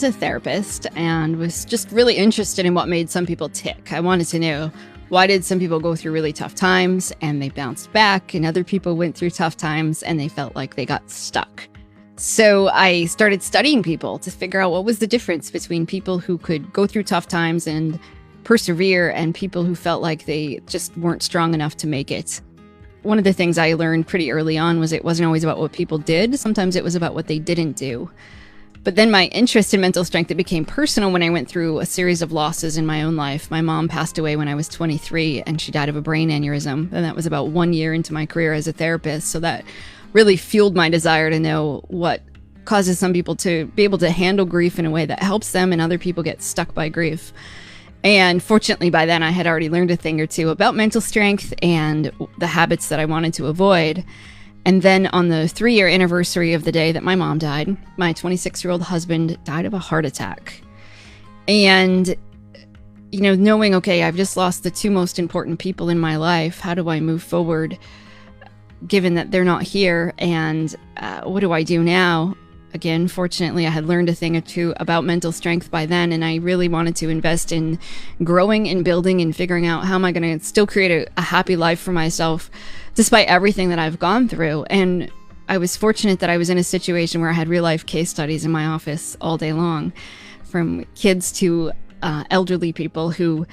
a therapist and was just really interested in what made some people tick. I wanted to know, why did some people go through really tough times and they bounced back, and other people went through tough times and they felt like they got stuck? So I started studying people to figure out what was the difference between people who could go through tough times and persevere and people who felt like they just weren't strong enough to make it. One of the things I learned pretty early on was it wasn't always about what people did. Sometimes it was about what they didn't do. But then my interest in mental strength, it became personal when I went through a series of losses in my own life. My mom passed away when I was 23 and she died of a brain aneurysm. And that was about 1 year into my career as a therapist. So that really fueled my desire to know what causes some people to be able to handle grief in a way that helps them and other people get stuck by grief. And fortunately, by then, I had already learned a thing or two about mental strength and the habits that I wanted to avoid. And then on the 3-year anniversary of the day that my mom died, my 26-year-old husband died of a heart attack. And, knowing, okay, I've just lost the two most important people in my life. How do I move forward, given that they're not here? And what do I do now? Again, fortunately, I had learned a thing or two about mental strength by then, and I really wanted to invest in growing and building and figuring out how am I going to still create a happy life for myself despite everything that I've gone through. And I was fortunate that I was in a situation where I had real life case studies in my office all day long, from kids to elderly people who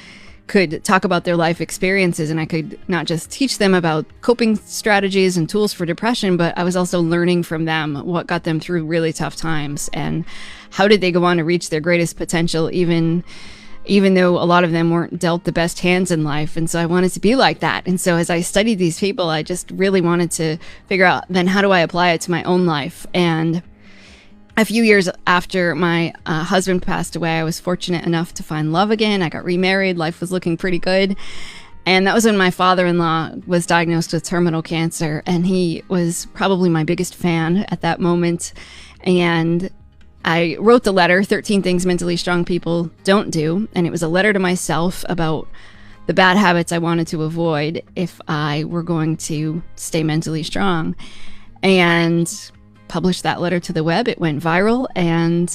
could talk about their life experiences, and I could not just teach them about coping strategies and tools for depression, but I was also learning from them what got them through really tough times and how did they go on to reach their greatest potential, even though a lot of them weren't dealt the best hands in life. And so I wanted to be like that. And so as I studied these people, I just really wanted to figure out, then how do I apply it to my own life? And a few years after my husband passed away, I was fortunate enough to find love again. I got remarried. Life was looking pretty good. And that was when my father-in-law was diagnosed with terminal cancer. And he was probably my biggest fan at that moment. And I wrote the letter, 13 Things Mentally Strong People Don't Do. And it was a letter to myself about the bad habits I wanted to avoid if I were going to stay mentally strong. And published that letter to the web. It went viral, and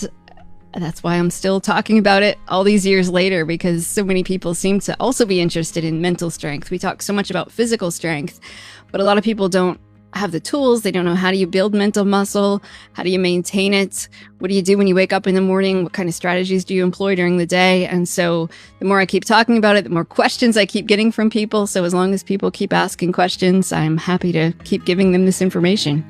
that's why I'm still talking about it all these years later, because so many people seem to also be interested in mental strength. We talk so much about physical strength, but a lot of people don't have the tools. They don't know, how do you build mental muscle? How do you maintain it? What do you do when you wake up in the morning? What kind of strategies do you employ during the day? And so the more I keep talking about it, the more questions I keep getting from people. So as long as people keep asking questions, I'm happy to keep giving them this information.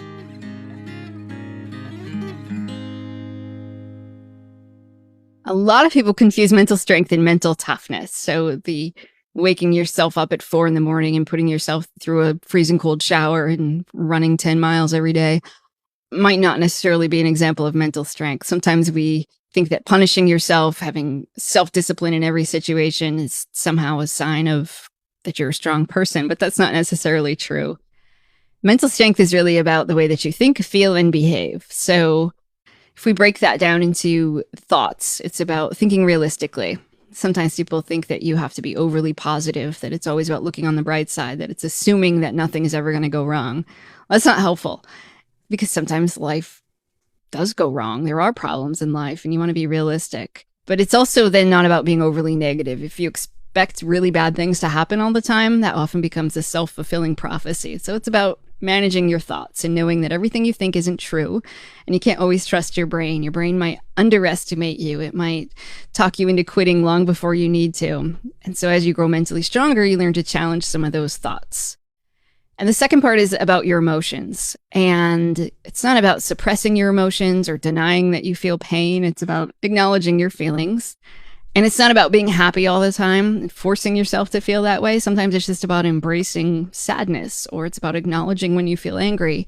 A lot of people confuse mental strength and mental toughness. So the waking yourself up at 4 a.m. and putting yourself through a freezing cold shower and running 10 miles every day might not necessarily be an example of mental strength. Sometimes we think that punishing yourself, having self-discipline in every situation is somehow a sign of that you're a strong person, but that's not necessarily true. Mental strength is really about the way that you think, feel, and behave. So if we break that down into thoughts, it's about thinking realistically. Sometimes people think that you have to be overly positive, that it's always about looking on the bright side, that it's assuming that nothing is ever going to go wrong. Well, that's not helpful, because sometimes life does go wrong. There are problems in life, and you want to be realistic. But it's also then not about being overly negative. If you expect really bad things to happen all the time, that often becomes a self-fulfilling prophecy. So it's about managing your thoughts and knowing that everything you think isn't true, and you can't always trust your brain. Your brain might underestimate you. It might talk you into quitting long before you need to. And so as you grow mentally stronger, you learn to challenge some of those thoughts. And the second part is about your emotions. And it's not about suppressing your emotions or denying that you feel pain. It's about acknowledging your feelings. And it's not about being happy all the time, forcing yourself to feel that way. Sometimes it's just about embracing sadness, or it's about acknowledging when you feel angry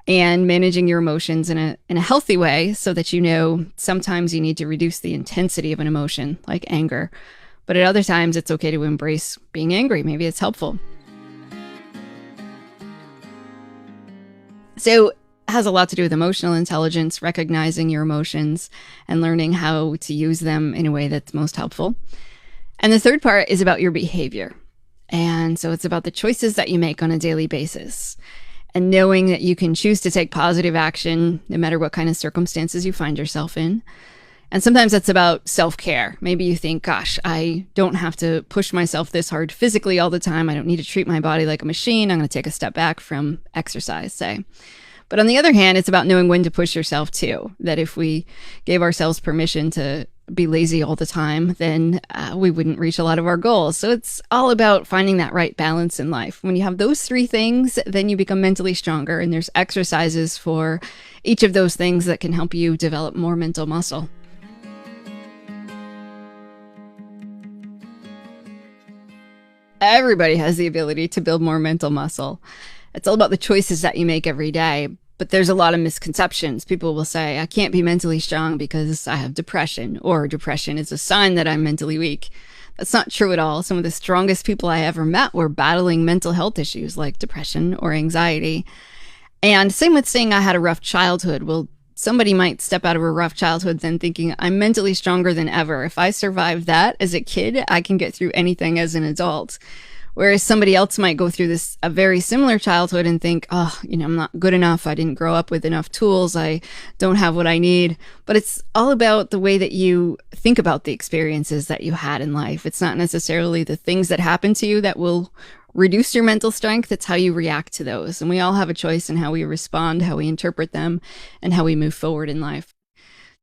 and managing your emotions in a healthy way, so that sometimes you need to reduce the intensity of an emotion like anger. But at other times, it's okay to embrace being angry. Maybe it's helpful. So has a lot to do with emotional intelligence, recognizing your emotions and learning how to use them in a way that's most helpful. And the third part is about your behavior. And so it's about the choices that you make on a daily basis, and knowing that you can choose to take positive action no matter what kind of circumstances you find yourself in. And sometimes that's about self-care. Maybe you think, gosh, I don't have to push myself this hard physically all the time. I don't need to treat my body like a machine. I'm going to take a step back from exercise, say. But on the other hand, it's about knowing when to push yourself too. That if we gave ourselves permission to be lazy all the time, then we wouldn't reach a lot of our goals. So it's all about finding that right balance in life. When you have those three things, then you become mentally stronger. And there's exercises for each of those things that can help you develop more mental muscle. Everybody has the ability to build more mental muscle. It's all about the choices that you make every day. But there's a lot of misconceptions. People will say, I can't be mentally strong because I have depression, or depression is a sign that I'm mentally weak. That's not true at all. Some of the strongest people I ever met were battling mental health issues like depression or anxiety. And same with saying I had a rough childhood. Well, somebody might step out of a rough childhood then thinking, I'm mentally stronger than ever. If I survived that as a kid, I can get through anything as an adult. Whereas somebody else might go through a very similar childhood and think, oh, I'm not good enough. I didn't grow up with enough tools. I don't have what I need. But it's all about the way that you think about the experiences that you had in life. It's not necessarily the things that happen to you that will reduce your mental strength. It's how you react to those. And we all have a choice in how we respond, how we interpret them, and how we move forward in life.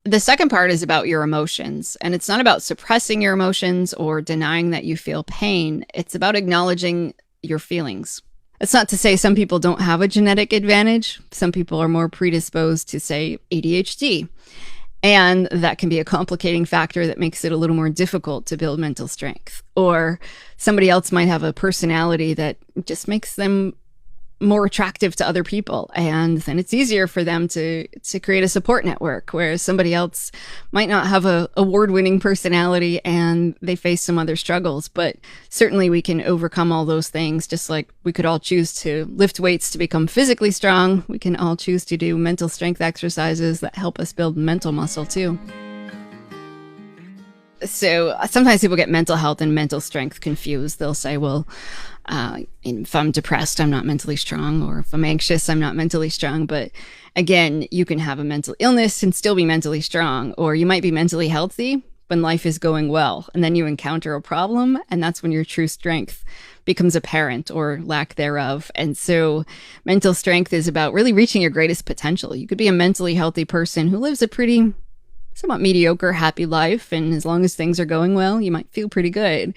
The second part is about your emotions, and it's not about suppressing your emotions or denying that you feel pain. It's about acknowledging your feelings. It's not to say some people don't have a genetic advantage. Some people are more predisposed to, say, ADHD. And that can be a complicating factor that makes it a little more difficult to build mental strength. Or somebody else might have a personality that just makes them more attractive to other people, and then it's easier for them to create a support network, whereas somebody else might not have a award-winning personality and they face some other struggles. But certainly we can overcome all those things. Just like we could all choose to lift weights to become physically strong, we can all choose to do mental strength exercises that help us build mental muscle too. So sometimes people get mental health and mental strength confused. They'll say, well, if I'm depressed, I'm not mentally strong, or if I'm anxious, I'm not mentally strong. But again, you can have a mental illness and still be mentally strong, or you might be mentally healthy when life is going well, and then you encounter a problem, and that's when your true strength becomes apparent, or lack thereof. And so mental strength is about really reaching your greatest potential. You could be a mentally healthy person who lives a pretty somewhat mediocre, happy life, and as long as things are going well, you might feel pretty good.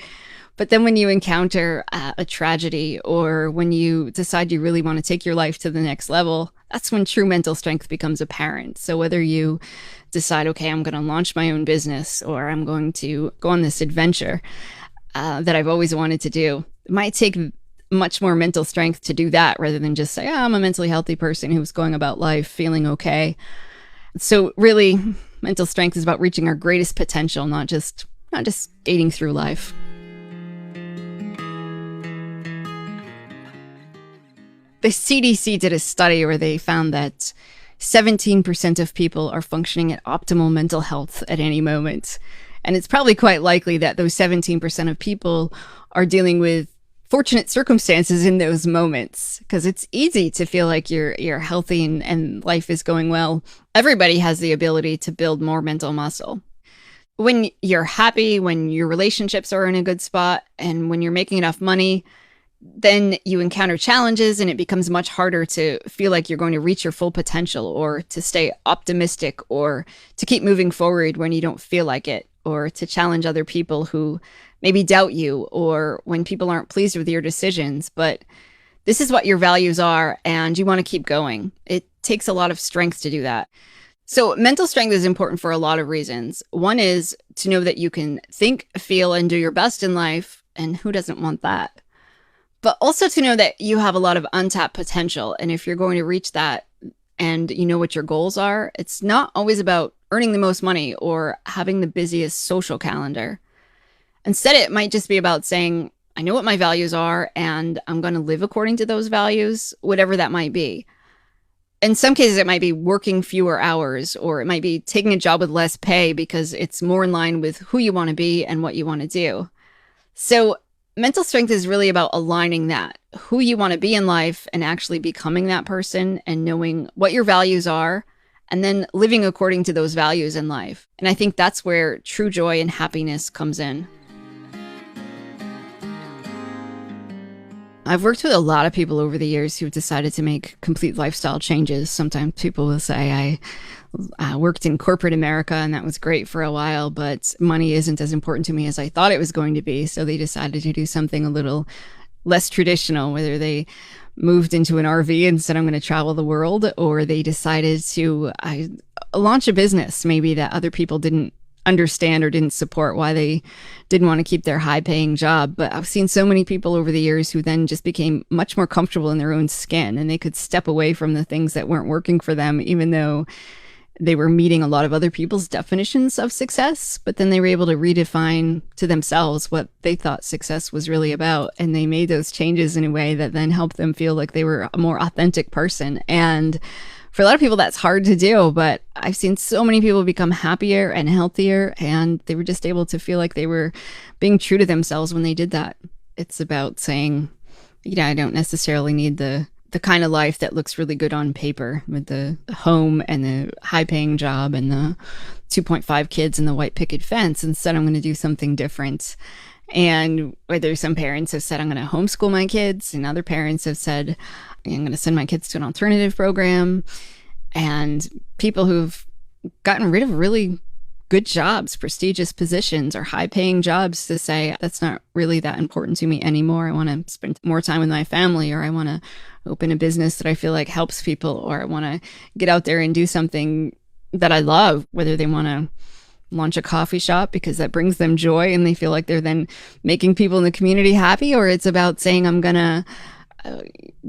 But then when you encounter a tragedy, or when you decide you really want to take your life to the next level, that's when true mental strength becomes apparent. So whether you decide, okay, I'm going to launch my own business, or I'm going to go on this adventure that I've always wanted to do, it might take much more mental strength to do that rather than just say, oh, I'm a mentally healthy person who's going about life feeling okay. So really, mental strength is about reaching our greatest potential, not just skating through life. The CDC did a study where they found that 17% of people are functioning at optimal mental health at any moment. And it's probably quite likely that those 17% of people are dealing with fortunate circumstances in those moments, because it's easy to feel like you're healthy and life is going well. Everybody has the ability to build more mental muscle. When you're happy, when your relationships are in a good spot, and when you're making enough money, then you encounter challenges and it becomes much harder to feel like you're going to reach your full potential, or to stay optimistic, or to keep moving forward when you don't feel like it, or to challenge other people who maybe doubt you, or when people aren't pleased with your decisions. But this is what your values are, and you want to keep going. It takes a lot of strength to do that. So mental strength is important for a lot of reasons. One is to know that you can think, feel, and do your best in life, and who doesn't want that? But also to know that you have a lot of untapped potential. And if you're going to reach that and you know what your goals are, it's not always about earning the most money or having the busiest social calendar. Instead, it might just be about saying, I know what my values are and I'm going to live according to those values, whatever that might be. In some cases, it might be working fewer hours, or it might be taking a job with less pay because it's more in line with who you want to be and what you want to do. So mental strength is really about aligning that, who you want to be in life, and actually becoming that person, and knowing what your values are and then living according to those values in life. And I think that's where true joy and happiness comes in. I've worked with a lot of people over the years who've decided to make complete lifestyle changes. Sometimes people will say, I worked in corporate America and that was great for a while, but money isn't as important to me as I thought it was going to be. So they decided to do something a little less traditional, whether they moved into an RV and said, I'm going to travel the world, or they decided to launch a business maybe that other people didn't understand or didn't support, why they didn't want to keep their high-paying job. But I've seen so many people over the years who then just became much more comfortable in their own skin, and they could step away from the things that weren't working for them, even though they were meeting a lot of other people's definitions of success. But then they were able to redefine to themselves what they thought success was really about, and they made those changes in a way that then helped them feel like they were a more authentic person. And for a lot of people, that's hard to do, but I've seen so many people become happier and healthier, and they were just able to feel like they were being true to themselves when they did that. It's about saying, I don't necessarily need the kind of life that looks really good on paper with the home and the high-paying job and the 2.5 kids and the white picket fence. Instead, I'm going to do something different. And whether some parents have said, I'm going to homeschool my kids, and other parents have said, I'm going to send my kids to an alternative program, and people who've gotten rid of really good jobs, prestigious positions, or high-paying jobs to say, that's not really that important to me anymore. I want to spend more time with my family, or I want to open a business that I feel like helps people, or I want to get out there and do something that I love, whether they want to launch a coffee shop because that brings them joy and they feel like they're then making people in the community happy, or it's about saying, I'm going to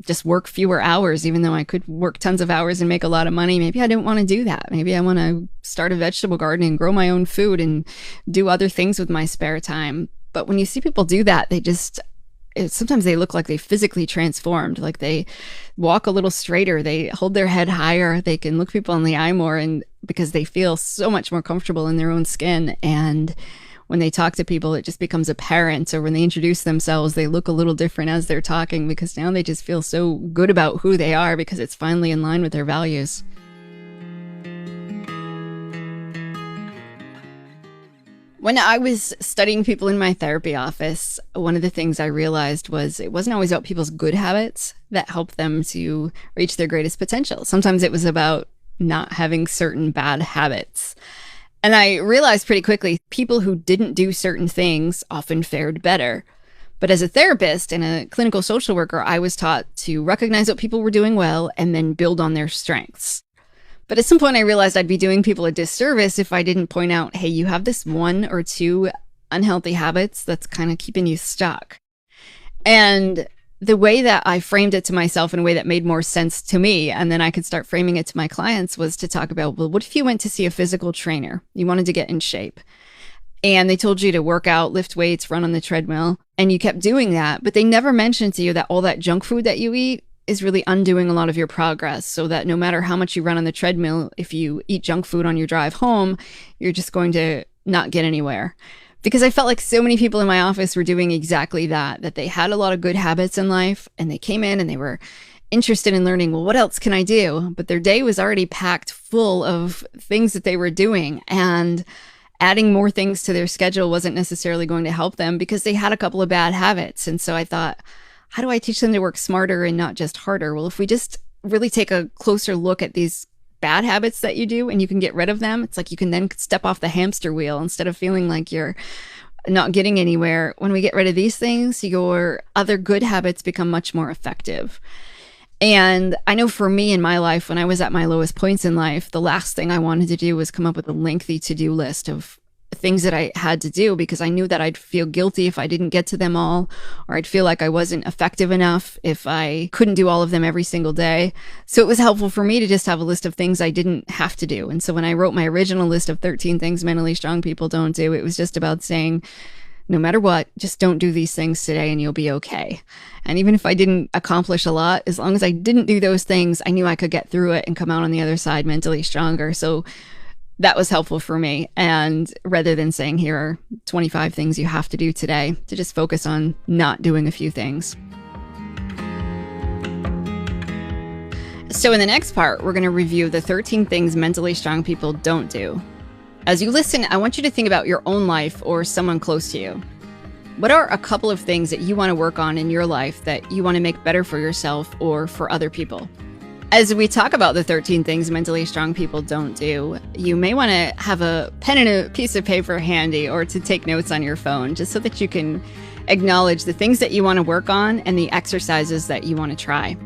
just work fewer hours, even though I could work tons of hours and make a lot of money. Maybe I don't want to do that. Maybe I want to start a vegetable garden and grow my own food and do other things with my spare time. But when you see people do that, sometimes they look like they physically transformed, like they walk a little straighter, they hold their head higher, they can look people in the eye more, and because they feel so much more comfortable in their own skin. And when they talk to people, it just becomes apparent, or when they introduce themselves, they look a little different as they're talking, because now they just feel so good about who they are because it's finally in line with their values. When I was studying people in my therapy office, one of the things I realized was it wasn't always about people's good habits that helped them to reach their greatest potential. Sometimes it was about not having certain bad habits. And I realized pretty quickly, people who didn't do certain things often fared better. But as a therapist and a clinical social worker, I was taught to recognize what people were doing well and then build on their strengths. But at some point, I realized I'd be doing people a disservice if I didn't point out, hey, you have this 1 or 2 unhealthy habits that's kind of keeping you stuck. And the way that I framed it to myself in a way that made more sense to me, and then I could start framing it to my clients, was to talk about, well, what if you went to see a physical trainer? You wanted to get in shape, and they told you to work out, lift weights, run on the treadmill, and you kept doing that, but they never mentioned to you that all that junk food that you eat is really undoing a lot of your progress, so that no matter how much you run on the treadmill, if you eat junk food on your drive home, you're just going to not get anywhere. Because I felt like so many people in my office were doing exactly that they had a lot of good habits in life, and they came in and they were interested in learning, well, what else can I do? But their day was already packed full of things that they were doing, and adding more things to their schedule wasn't necessarily going to help them because they had a couple of bad habits. And so I thought, how do I teach them to work smarter and not just harder? Well, if we just really take a closer look at these bad habits that you do and you can get rid of them, it's like you can then step off the hamster wheel instead of feeling like you're not getting anywhere. When we get rid of these things, your other good habits become much more effective. And I know for me in my life, when I was at my lowest points in life, the last thing I wanted to do was come up with a lengthy to-do list of things that I had to do, because I knew that I'd feel guilty if I didn't get to them all, or I'd feel like I wasn't effective enough if I couldn't do all of them every single day. So it was helpful for me to just have a list of things I didn't have to do. And so when I wrote my original list of 13 things mentally strong people don't do, it was just about saying, no matter what, just don't do these things today and you'll be okay. And even if I didn't accomplish a lot, as long as I didn't do those things, I knew I could get through it and come out on the other side mentally stronger. So that was helpful for me. And rather than saying, here are 25 things you have to do today, to just focus on not doing a few things. So in the next part, we're going to review the 13 things mentally strong people don't do. As you listen, I want you to think about your own life or someone close to you. What are a couple of things that you want to work on in your life that you want to make better for yourself or for other people? As we talk about the 13 things mentally strong people don't do, you may want to have a pen and a piece of paper handy or to take notes on your phone, just so that you can acknowledge the things that you want to work on and the exercises that you want to try.